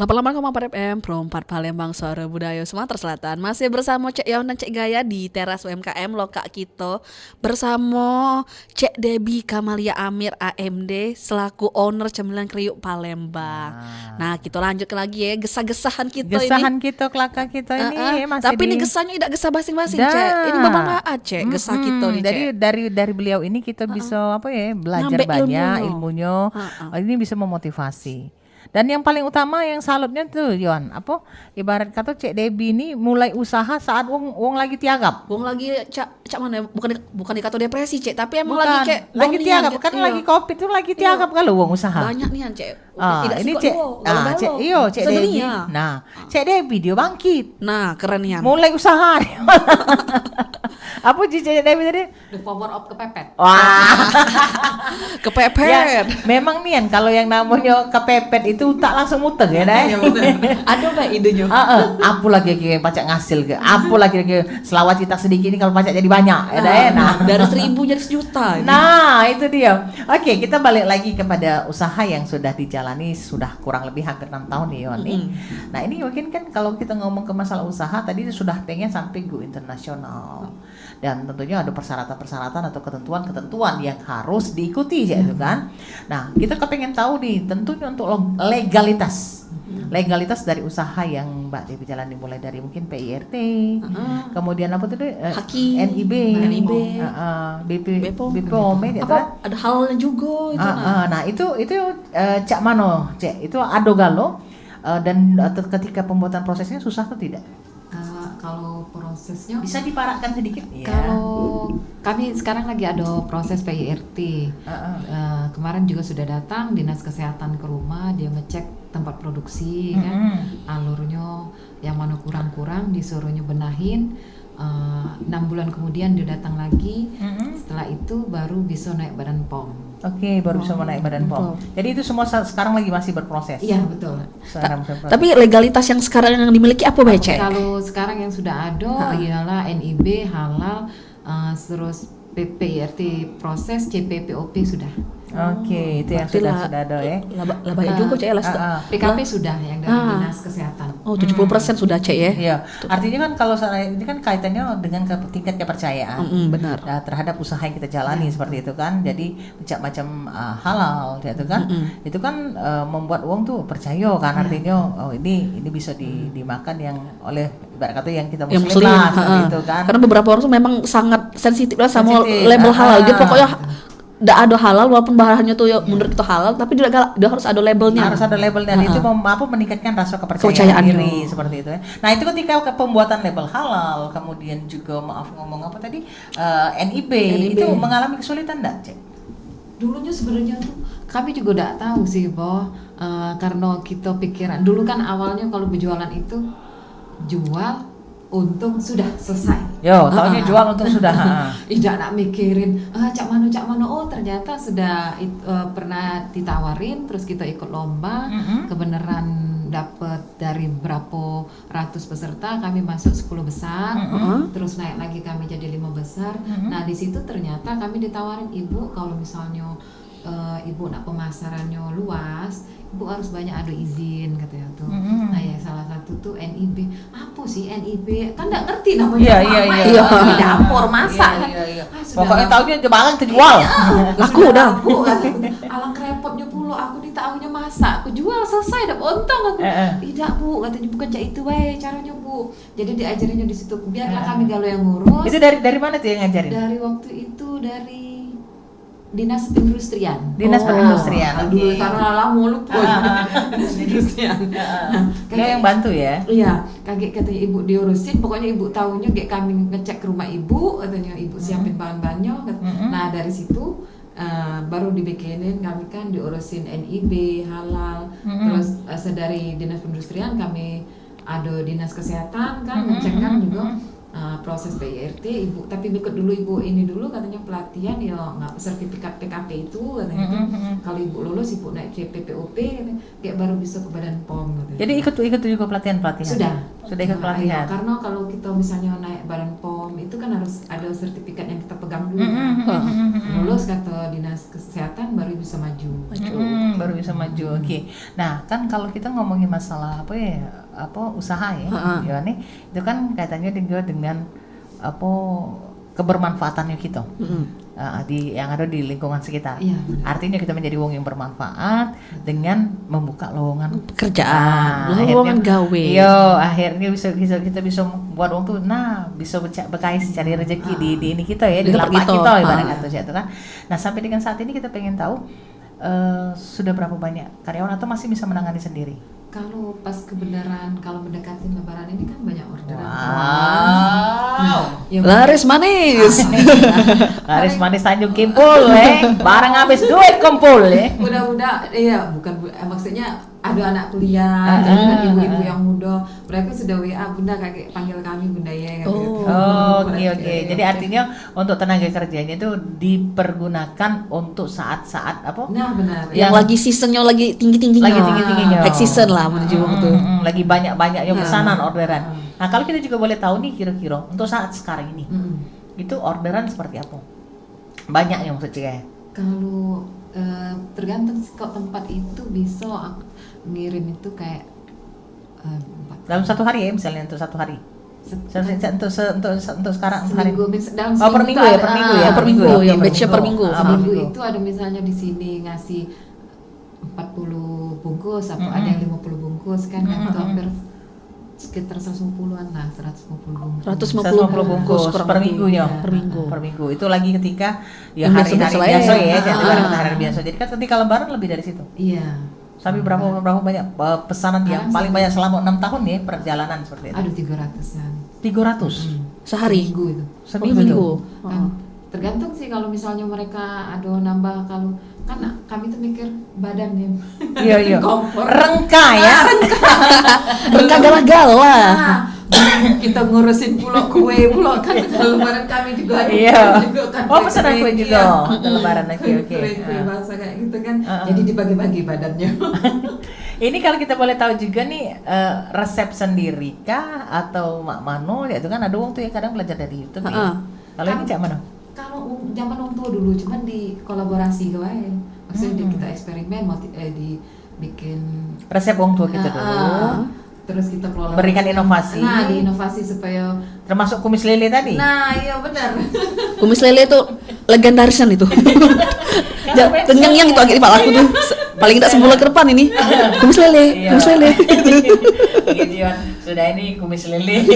88,4 FM Pro 4 Palembang, suara budaya Sumatera Selatan. Masih bersama Cek Yon dan Cek Gaya di teras UMKM Lokak kita. Bersama Cek Debbie Kamalia Amir AMD selaku owner Cemilan Kriuk Palembang. Nah, kita lanjut lagi ya gesah-gesahan kita ini. Gesahan kita, kelakar kita ini masih. Tapi ini gesahnya tidak gesah basing-basing, Cek. Ini banggaan, Cek, gesah kita nih, Cek. Jadi dari beliau ini kita bisa apa ya, belajar Ngambil banyak ilmunya. ilmunya. Ini bisa memotivasi. Dan yang paling utama yang salutnya tuh Yon, apa ibarat kata Cek Debbie ini mulai usaha saat wong lagi tiagap. Wong lagi cak mana bukan dikata depresi, Cek, tapi emang Bukan, lagi Cek lagi wong tiagap nian, kan iya. lagi Covid tuh lagi tiagap kalau wong usaha. Banyak nih Cek. Ini Cek Cek Cek Debbie. Nah, Cek Debbie dia bangkit. Nah, keren nih. Mulai usaha. Apa Cek Debbie tadi? The power of kepepet. Wah. Kepepet. Ya, memang nih kalau yang namanya kepepet itu tak langsung muter ya deh. Ada mbak idenya. Apa lagi kayak pajak ngasil ke? Apa lagi kayak selawat kita sedikit ini kalau pajak jadi banyak ya deh. Nah, dari 1.000 jadi 1.000.000. Nah, itu dia. Oke, kita balik lagi kepada usaha yang sudah dijalani sudah kurang lebih hampir 6 tahun nih Yon nih. Nah, ini mungkin kan kalau kita ngomong ke masalah usaha tadi sudah pengen sampai go internasional. Dan tentunya ada persyaratan-persyaratan atau ketentuan-ketentuan yang harus diikuti ya itu kan. Nah, kita kepengen tahu nih tentunya untuk legalitas. Legalitas dari usaha yang Mbak Debbie jalani mulai dari mungkin PIRT, kemudian apa tuh Haki, NIB, BPOM gitu kan. Ada halnya juga itu. Nah, itu Cak Mano, Cek, itu ada galo dan ketika pembuatan prosesnya susah atau tidak? Kalau prosesnya Bisa diparakkan sedikit ya. Kalau kami sekarang lagi ada proses PIRT. Kemarin juga sudah datang dinas kesehatan ke rumah, dia ngecek tempat produksi kan, alurnya yang mana kurang-kurang disuruhnya benahin. 6 bulan kemudian dia datang lagi. Setelah itu baru bisa naik badan POM. Oke, baru bisa naik badan POM. Jadi itu semua sekarang lagi masih berproses. Iya, betul. Tapi legalitas yang sekarang yang dimiliki apa Mbak Cek? Kalau sekarang yang sudah ada ialah NIB, halal, terus PPIRT proses, CPPOP sudah. Oke, itu yang sudah ada ya. Lah banyak juga Cek PKP sudah yang dari dinas kesehatan. Oh, 70% sudah Cek ya. Iya. Artinya kan kalau ini kan kaitannya dengan tingkat kepercayaan. Benar. Terhadap usaha yang kita jalani seperti itu kan. Jadi macam-macam halal itu kan. Itu kan membuat uang tuh percaya kan, artinya oh ini bisa dimakan yang oleh ibarat kata yang kita muslim lah seperti itu kan. Karena beberapa orang tuh memang sangat sensitif lah sama label halal. Jadi pokoknya tidak ada halal walaupun bahannya tuh menurut kita halal, tapi dia harus ada labelnya. Harus ada labelnya. Itu meningkatkan rasa kepercayaan diri seperti itu ya. Nah, itu ketika pembuatan label halal, kemudian juga ngomong apa tadi NIB itu mengalami kesulitan enggak, Cek? Dulunya sebenarnya tuh kami juga udah tahu sih, Boh, karena kita pikiran dulu kan awalnya kalau berjualan itu jual untung sudah selesai. Yo, taunya jual untung sudah. Tidak nak mikirin cak mano. Oh ternyata sudah pernah ditawarin, terus kita ikut lomba, kebenaran dapat dari berapa ratus peserta, kami masuk 10 besar, terus naik lagi kami jadi 5 besar. Nah di situ ternyata kami ditawarin, ibu kalau misalnya ibu nak pemasarannya luas, ibu harus banyak ada izin katanya tuh. Nah ya salah satu tuh NIB. Apa sih NIB? Kan nggak ngerti namanya. Iya. Di dapur masak kan. Pokoknya tahunya jebakan terjual. Laku udah. Alang repotnya pula, aku ditahunya masak, aku jual selesai dapat untung aku. Tidak bu, katanya bukan cak itu caranya bu. Jadi diajarinnya di situ. Biarlah kami galau yang ngurus. Itu dari mana tuh yang ngajarin? Dari waktu itu dari Dinas Perindustrian. Dinas Perindustrian. Aduh, karena lama lupa. Dinas Perindustrian. Dia yang bantu ya? Iya, kaget katanya ibu diurusin. Pokoknya ibu tahunya kayak kami ngecek ke rumah ibu, katanya ibu siapin bahan-bahannya. Nah dari situ baru dibikinin, kami kan diurusin NIB, halal. Terus dari Dinas Perindustrian kami ada Dinas Kesehatan kan ngecek kan juga. Proses PIRT ibu, tapi ikut dulu ibu ini dulu katanya pelatihan ya nggak sertifikat PKP itu katanya kalau ibu lulus ibu naik ke PPOP katanya, kayak baru bisa ke Badan POM katanya. Jadi ikut juga pelatihan sudah ikut pelatihan. Iya, karena kalau kita misalnya naik Badan POM itu kan harus ada sertifikat yang kita pegang dulu. Lulus kata Dinas Kesehatan baru bisa maju. Baru bisa maju. Oke. Nah kan kalau kita ngomongin masalah usaha ya nih itu kan kaitannya dengan kebermanfaatannya kita yang ada di lingkungan sekitar. Artinya kita menjadi wong yang bermanfaat dengan membuka lowongan pekerjaan, lowongan gawe. Akhirnya kita bisa buat wong tuh bisa bekais cari rezeki di ini kita ya, di lapak kita ibarat kata kan. Nah sampai dengan saat ini kita pengen tahu sudah berapa banyak karyawan atau masih bisa menangani sendiri? Kalau pas kebenaran kalau mendekati Lebaran ini kan banyak orderan. Laris manis. Laris manis Tanjung Kimpul, barang habis duit kumpul Udah, iya bukan maksudnya ada anak kuliah, dan ibu-ibu yang muda, mereka sudah WA bunda kakek panggil kami bunda ya. Oke. Jadi artinya untuk tenaga kerjanya itu dipergunakan untuk saat-saat apa? Nah benar. Yang lagi seasonnya lagi tinggi-tingginya. High season lah menuju waktu. Lagi banyak-banyak yang pesanan orderan. Nah kalau kita juga boleh tahu nih kira-kira untuk saat sekarang ini itu orderan seperti apa? Banyak yang maksudnya? Kalau tergantung kok tempat itu bisa ngirim itu kayak dalam satu hari ya, misalnya untuk satu hari untuk sekarang seminggu, dalam per minggu yang batch per minggu. Seminggu itu ada misalnya di sini ngasih 40 bungkus atau ada yang 50 bungkus kan itu hampir sekitar 150-an lah, 150 bungkus per minggunya. Per minggu. Itu lagi ketika hari-hari biasa ya, hari biasa. Jadi kan ketika Lebaran lebih dari situ. Iya. Sampai berapa banyak pesanan yang paling banyak selama 6 tahun ya perjalanan seperti itu? Aduh 300-an. 300 sehari minggu itu. Seminggu. Tergantung sih kalau misalnya mereka ada nambah, kalau kan kami tuh mikir badannya. Iya. Rengka ya. Rengka gala-gala. Kita ngurusin pulau kue kan Lebaran kami juga ada. Iya. Kan pesanan kue juga. Lebaran oke. Kue bahasa kayak gitu kan. Jadi dibagi-bagi badannya. Ini kalau kita boleh tahu juga nih resep sendiri kah atau Mak Mano ya itu kan ada wong tuh ya kadang belajar dari YouTube ya. Kalau ini Cak Mano? Kalau zaman orang tua dulu cuman di kolaborasi gue. Maksudnya kita eksperimen dibikin resep wong tua kita dulu. Terus kita kelola berikan inovasi. Nah, inovasi supaya termasuk kumis lele tadi. Nah, iya benar. Kumis lele itu legendarisan itu. Yang itu agak di palaku tuh. Paling tidak sebulan ke depan ini. Kumis lele. Sudah ini kumis lele.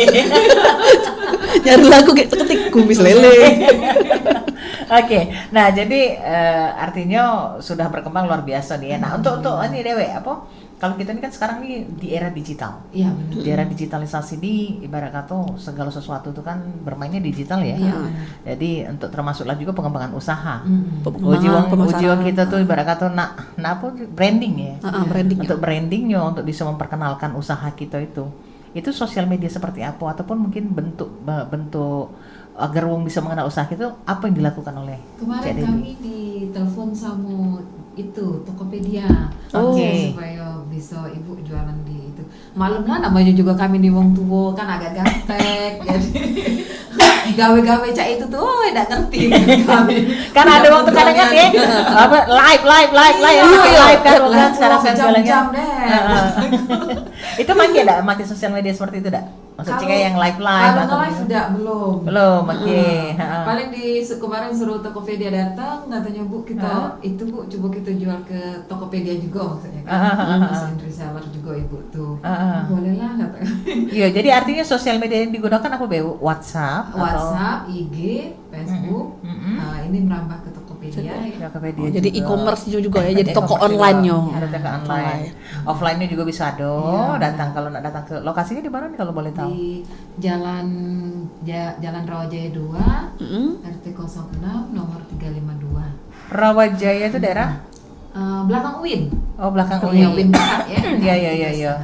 Nyari lagu kayak ketik kumis lele. Oke. Nah, jadi artinya sudah berkembang luar biasa nih ya. Nah, untuk ini Dewe kalau kita ini kan sekarang nih di era digital. Iya benar. Di era digitalisasi ini ibarat kata segala sesuatu itu kan bermainnya digital ya. Iya. Jadi untuk termasuklah juga pengembangan usaha. Pengembangan, pemasaran. Ujian kita tuh ibarat kata nak apa branding ya. Branding. Untuk brandingnya, untuk bisa memperkenalkan usaha kita itu sosial media seperti apa ataupun mungkin bentuk agar wong bisa mengenal usaha itu apa yang dilakukan oleh Kemarin Cik Debbie? kami ditelepon sama itu Tokopedia. Oke. Supaya bisa ibu jualan di itu. Malum lah namanya juga kami di wong tua kan agak gaptek. Jadi gawe-gawe cak itu tuh tidak ngerti kami. Kan ada waktu kadang kan ya apa live kan sekarang jualannya. Jam deh. Itu make sosial media seperti itu dak? Maksudnya kayak yang live Kalau atau live sudah belum. Paling kemarin suruh Tokopedia datang katanya Bu kita itu Bu coba kita jual ke Tokopedia juga maksudnya kan. Mesin reseller juga ibu tuh. Boleh lah katanya. Iya, jadi artinya sosial media yang digunakan apa Bu? WhatsApp, IG, Facebook. Nah, ini merambah ke Tokopedia. Tokopedia Jadi juga. e-commerce juga ya, jadi toko online-nya. Ada toko online. Offline-nya juga bisa datang kalau nak datang ke lokasinya di mana nih kalau boleh tahu? Di Jalan Rawajaya 2, RT 06 nomor 352. Rawajaya itu daerah? Belakang UIN. Oh, belakang Iya, UIN. UIN Barat ya. Iya.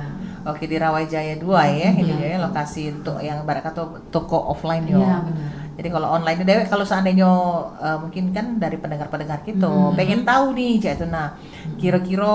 Oke, di Rawajaya 2 ya. Ini ya lokasi untuk yang ibarat kata toko offline yo. Iya, benar. Jadi kalau online itu Dewe, kalau seandainya mungkin kan dari pendengar-pendengar kita pengen tahu nih cak itu nah kira-kira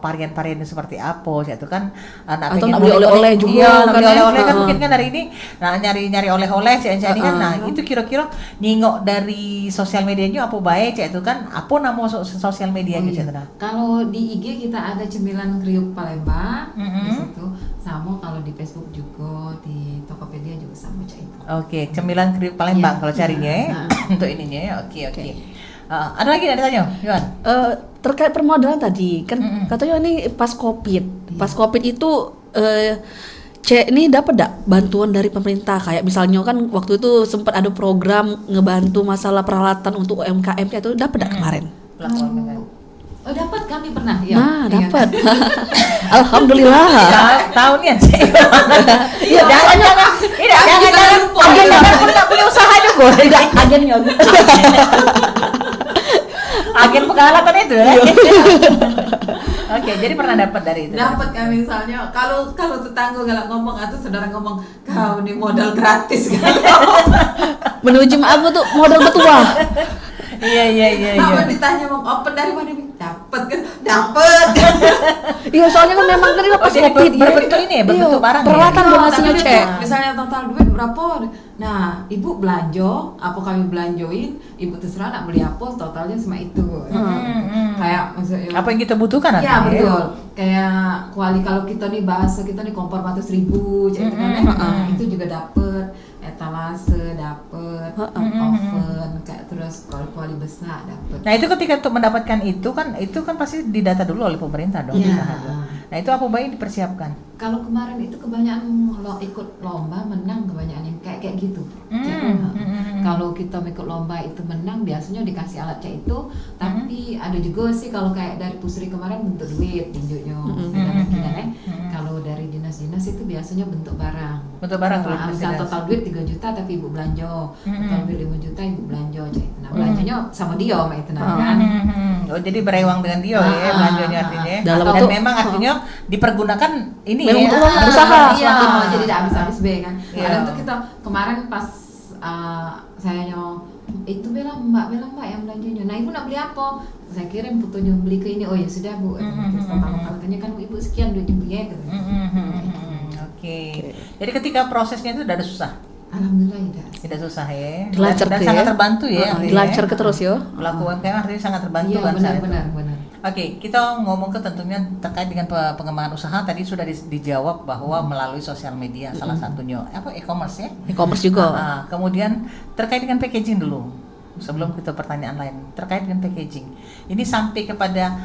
varian-variannya seperti apa cak itu kan anak atau pengen nak beli oleh-oleh juga iya kan beli ya? oleh-oleh kan mungkin kan hari ini nah nyari oleh-oleh cak ini kan nah itu kira-kira nyingok dari sosial medianya apa baik cak itu kan apa nama sosial medianya cak itu nah kalau di IG kita ada cemilan kriuk Palembang di situ sama kalau di Facebook juga di Tokopedia juga sama cak itu. Oke, cemilan kriuk Palembang kalau carinya ya. Untuk ininya ya. Oke. Ada lagi ada tanya, Yohan? Terkait permodalan tadi kan katanya ini pas Covid itu Cek ini dapat enggak bantuan dari pemerintah kayak misalnya kan waktu itu sempat ada program ngebantu masalah peralatan untuk UMKM itu dapat enggak kemarin? Oh dapat kami pernah ya. Nah dapat. Alhamdulillah. Tahu nih sih. Iya jangan. Agen pun tak punya usaha juga. Agennya. Agen peralatan itu. Oke, jadi pernah dapat dari itu. Dapat kami misalnya kalau tetangga galak ngomong atau saudara ngomong kau ini modal gratis kan. Menuju apa tuh modal betua. Iya. Kalau ditanya mau open dari mana dapat kan? Dapat. Iya soalnya kan memang kan pas Covid berbentuk ini ya, berbentuk barang. Peralatan donasinya Cek. Misalnya total duit berapa? Nah, ibu belanja, apa kami belanjoin, ibu terserah nak beli apa, totalnya sama itu. Kayak maksudnya apa yang kita butuhkan ya betul. Kayak kalau kita nih bahasa kita nih kompor 400.000 itu juga dapet etalase dapet oven kayak terus kuali besar dapet. Nah itu ketika untuk mendapatkan itu kan pasti didata dulu oleh pemerintah dong. Nah itu apa baik dipersiapkan? Kalau kemarin itu kebanyakan ikut lomba menang kebanyakan yang kayak gitu. Kalau kita ikut lomba itu menang biasanya dikasih alat kayak itu. Tapi ada juga sih kalau kayak dari Pusri kemarin bentuk duit tinjaunya. Kalau dari dinas-dinas itu biasanya bentuk barang. Bentuk barang kalau misal total duit 3 juta tapi ibu belanja. Total duit 5 juta ibu belanja kayak itu. Nah belanjanya sama dia sama itu kan. Oh jadi berewang dengan dia ya belanjanya artinya. Dan memang artinya dipergunakan ini memang ya. Usaha. Iya, jadi tidak habis-habis be kan. Kadang tuh kita kemarin pas saya itu bilang mbak yang belanjanya. Nah ibu nak beli apa? Saya kirim fotonya beli ke ini. Oh ya sudah bu. Terus katanya kan ibu sekian duitnya beli ya. Oke. Jadi ketika prosesnya itu udah ada susah. Alhamdulillah tidak susah ya. Dilancar dan sangat terbantu ya. Dilancar ke terus ya. Pelaku UMKM artinya sangat terbantu kan saat itu. Benar. Oke, kita ngomong ke tentunya terkait dengan pengembangan usaha tadi sudah dijawab bahwa melalui sosial media salah satunya apa e-commerce ya. E-commerce juga. Kemudian terkait dengan packaging dulu. Sebelum kita pertanyaan lain terkait dengan packaging. Ini sampai kepada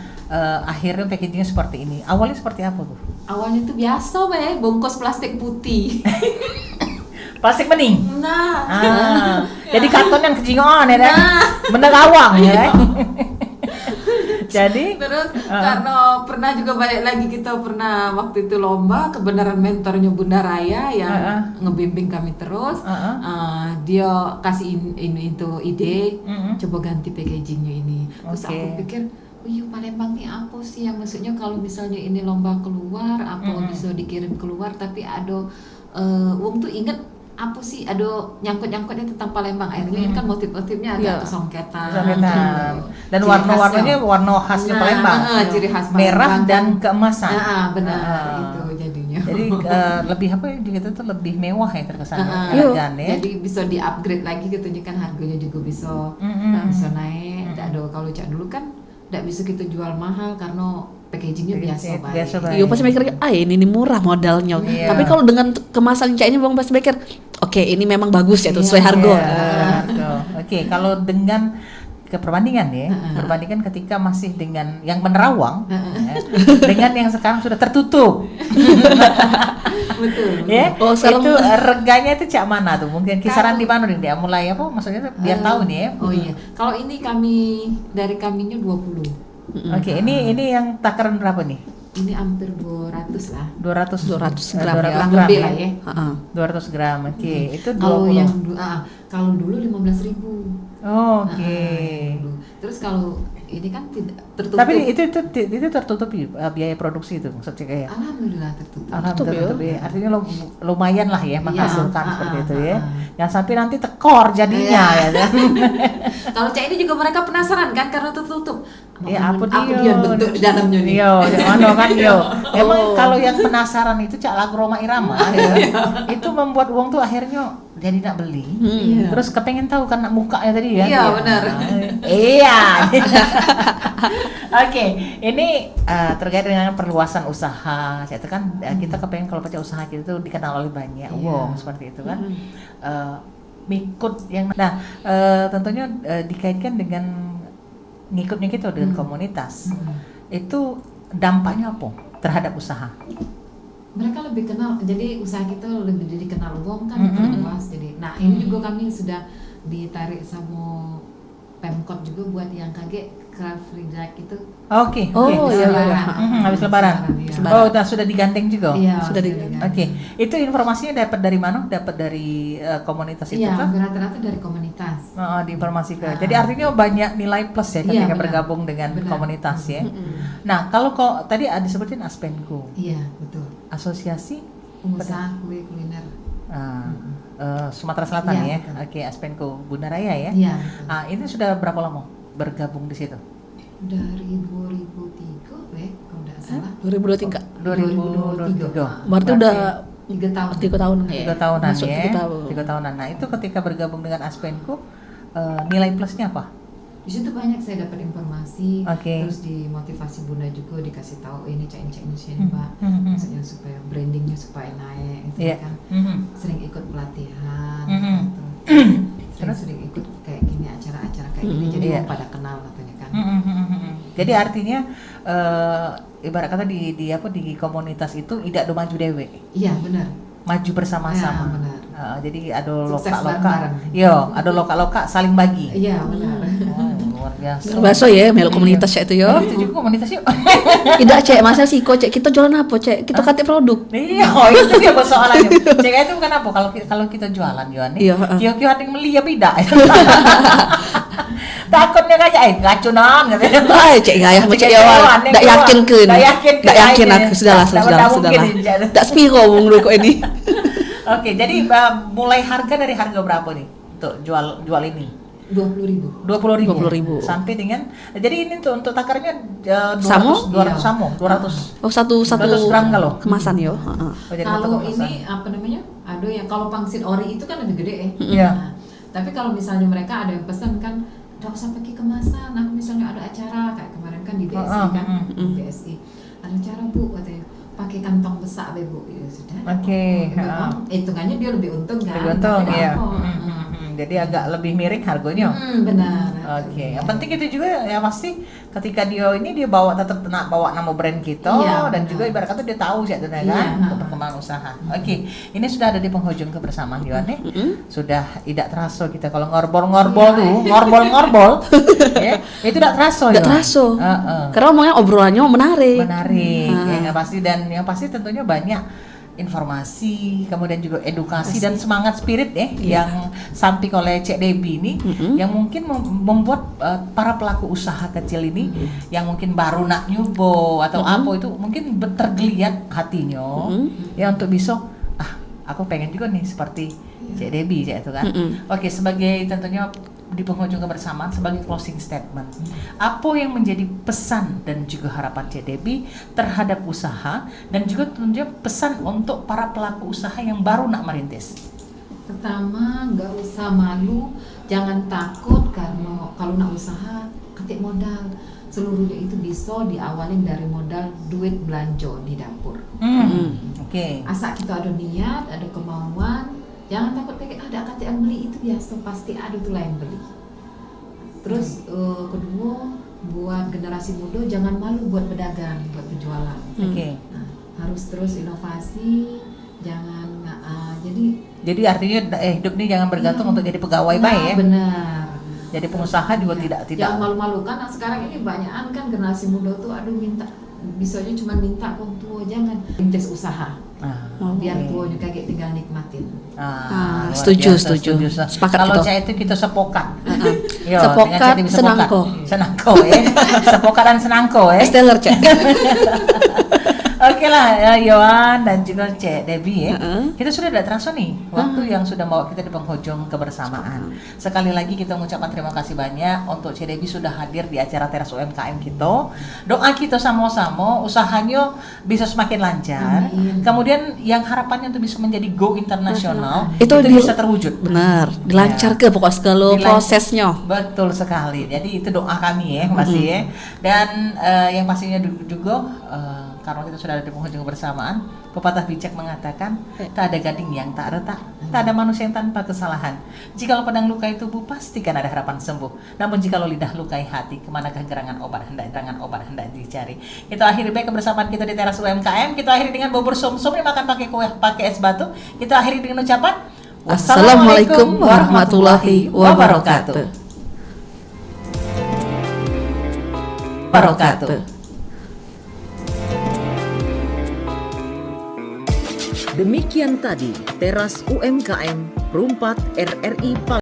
akhirnya packagingnya seperti ini. Awalnya seperti apa tuh? Awalnya itu biasa bungkus plastik putih. Plastik bening. Nah. Jadi karton yang kecingoan ya. Bener awang ya. Jadi Terus karena pernah juga balik lagi kita pernah waktu itu lomba kebenaran mentornya Bunda Raya yang ngebimbing kami terus. Dia kasih itu ide coba ganti packagingnya ini. Terus aku pikir Palembang nih apa sih yang maksudnya kalau misalnya ini lomba keluar apa bisa dikirim keluar tapi ada wong tuh inget apa sih ada nyangkut-nyangkutnya tentang Palembang akhirnya ini kan motif-motifnya agak kesongketan dan warna-warnanya warna khasnya Palembang, ciri khas merah Palembang dan keemasan. Benar itu jadinya. Jadi lebih apa ya kita tuh lebih mewah ya terkesan elegan ya. Jadi bisa di-upgrade lagi katanya kan harganya juga bisa naik. Ada kalau cak dulu kan tidak bisa kita jual mahal karena packagingnya biasa baik. Iya pasti mikir ini murah modalnya. Tapi kalau dengan kemasan cak ini bang pasti mikir oke, ini memang bagus ya tuh sesuai harga. Oke, kalau dengan perbandingan ya, perbandingan ketika masih dengan yang menerawang dengan yang sekarang sudah tertutup. Betul. Ya, itu reganya itu cak mana tuh? Mungkin kisaran di mana nih dia mulai apa? Maksudnya biar tahu nih ya. Oh iya. Kalau ini dari kaminya 20. Oke, ini yang takaran berapa nih? Ini hampir 200 lah. 200 gram lebih lah ya. 200 gram. Oke, itu 20. Kalau dulu 15.000. Oke. Terus kalau ini kan tidak tertutup. Tapi itu tertutup biaya produksi itu maksudnya kayak. Alhamdulillah tertutup. Tertutup ya. Artinya lumayan lah ya menghasilkan seperti itu ya. Yang sampai nanti tekor jadinya ya. Kalau cak ini juga mereka penasaran kan karena tertutup. Apa dia bentuk di dalamnya nih. Emang kalau yang penasaran itu cak lagu Roma Irama ya. Itu membuat uang tuh akhirnya jadi nak beli. Terus kepengen tahu kan mukanya tadi ya. Iya benar. Iya. Oke, ini terkait dengan perluasan usaha. Itu kan kita kepengen kalau pecah usaha kita itu dikenal oleh banyak uang seperti itu kan. Ngikut yang tentunya dikaitkan dengan ngikutnya gitu dengan komunitas. Itu dampaknya apa terhadap usaha? Mereka lebih kenal, jadi usaha kita lebih dikenal uang kan luas. Jadi, ini juga kami sudah ditarik sama Pemkot juga buat yang kaget Craft Free Day itu. Oke. Habis lebaran. Sudah diganteng juga. Iya, sudah diganteng. Oke. Itu informasinya dapat dari mana? Dapat dari komunitas itu kan? Iya, rata-rata dari komunitas. Diinformasikan. Jadi artinya banyak nilai plus ya ketika bergabung dengan komunitas ya. Nah, kalau kok tadi disebutin Aspenco. Iya, betul. Asosiasi Pengusaha Kue Kuliner. Sumatera Selatan ya. Oke, Aspenco Bunda Raya ya. Iya. Ini sudah berapa lama bergabung di situ? Dari 2003 kalau tidak salah. 2023. 2023. Berarti udah 3 tahun. 3 tahunan ya. 3 tahunan Masuk ya. 3 tahunan. Nah, itu ketika bergabung dengan Aspenco nilai plusnya apa? Di situ banyak saya dapat informasi, Oke. terus dimotivasi Bunda juga dikasih tahu ini Cak Indonesia nih Pak, maksudnya supaya brandingnya supaya naik, gitu kan. Sering ikut pelatihan, sering ikut kayak gini acara-acara kayak gini, jadi orang pada kenal katanya kan. Jadi artinya ibarat kata di komunitas itu tidak do maju dewe. Iya benar. Maju bersama-sama. Ya, benar. Jadi ada Sukses loka-loka. Ada loka-loka saling bagi. Iya benar. Luar biasa. Baso ya, melok komunitas cek itu yo. Itu juga komunitas yuk. Tidak cek, masa sih kok cek kita jualan apa cek? Kita kate produk. Iya, itu dia persoalannya. Cek itu bukan apa kalau kita jualan Yohan nih. Kio-kio ada yang beli ya beda. Takutnya kayak racunan gitu. Cek gaya macam Yohan. Tak yakin aku sudahlah. Tak spiro wong kok ini. Oke, jadi mulai harga dari harga berapa nih untuk jual ini? 20.000. 20.000. Sampai dengan jadi ini tuh untuk takarnya 200 samo. 200. Oh, 100 gram kalau kemasan yo. Kalau ini apa namanya? Ada yang kalau pangsit ori itu kan lebih gede ya. Iya. Tapi kalau misalnya mereka ada yang pesan kan enggak usah pakai kemasan. Aku misalnya ada acara kayak kemarin kan di BSI kan. BSI. Ada acara Bu katanya pakai kantong besar Bu. Ya sudah. Oke. Memang hitungannya dia lebih untung kan. Lebih untung ya. jadi agak lebih miring harganya. Benar. Oke, yang penting itu juga ya pasti ketika dia bawa tetap bawa nama brand kita Iya, dan benar. juga ibarat kata dia tahu sih kan Iya, untuk perkembangan usaha. Oke, ini sudah ada di penghujung kebersamaan Yohan nih. Sudah tidak terasa kita kalau ngorbol-ngorbol tuh, ngorbol-ngorbol ya, itu tidak terasa. Nggak terasa. Karena ngomongnya obrolannya menarik. Menarik, ya yang pasti, dan yang pasti tentunya banyak informasi, kemudian juga edukasi dan semangat spirit yang sampai oleh Cek Debbie ini yang mungkin membuat para pelaku usaha kecil ini yang mungkin baru nak nyubo atau apa itu mungkin tergeliat hatinya ya untuk bisa aku pengen juga nih seperti Cek Debbie itu kan. Oke, sebagai tentunya di penghujung kebersamaan sebagai closing statement, apa yang menjadi pesan dan juga harapan Cek Debbie terhadap usaha dan juga tentunya pesan untuk para pelaku usaha yang baru nak merintis? Pertama, nggak usah malu, jangan takut karena kalau nak usaha ketik modal. Seluruhnya itu bisa diawalin dari modal duit belanja di dapur. Oke. Asal kita ada niat, ada kemauan, jangan takut ada kata yang beli itu biasa, pasti ada tuh lah yang beli. Terus kedua, buat generasi muda jangan malu buat berdagang, buat berjualan. Oke. Nah, harus terus inovasi, jangan jadi artinya hidup ini jangan bergantung untuk jadi pegawai baik ya. Benar. Jadi pengusaha juga tidak. Jangan malu-malukan. Nah, sekarang ini banyakan kan generasi muda tuh minta, bisanya cuma minta orang tua, jangan rintis usaha. Biar tua juga kayak tinggal nikmatin. Setuju. Sepakat kalau itu. saya itu kita sepokat. Yo, Sepokat, senangko. Senangko ya. Sepokat dan senangko ya. Esteller Cek. Oke lah, Yohan dan juga Cek Debbie ya. Kita sudah tidak terasa nih waktu yang sudah bawa kita di penghujung kebersamaan. Sekali lagi kita mengucapkan terima kasih banyak untuk Cek Debbie sudah hadir di acara Teras UMKM kita. Doa kita sama-sama usahanya bisa semakin lancar. Kemudian yang harapannya untuk bisa menjadi go internasional itu bisa terwujud. Benar, dilancar ke pokok segala prosesnya. Betul sekali. Jadi itu doa kami ya, masih ya. Dan yang pastinya juga karena kita sudah ada di penghujung bersamaan, pepatah bijak mengatakan, tak ada gading yang tak retak, tak ada manusia yang tanpa kesalahan. Jikalau pedang lukai tubuh, pastikan ada harapan sembuh. Namun jikalau lidah lukai hati, kemanakah gerangan obat hendak dicari. Kita akhiri baik kebersamaan kita di Teras UMKM. Kita akhiri dengan bubur sum-sum yang makan pakai kue, pakai es batu. Kita akhiri dengan ucapan Wassalamualaikum warahmatullahi wabarakatuh. Demikian tadi Teras UMKM Perumpat RRI Palembang.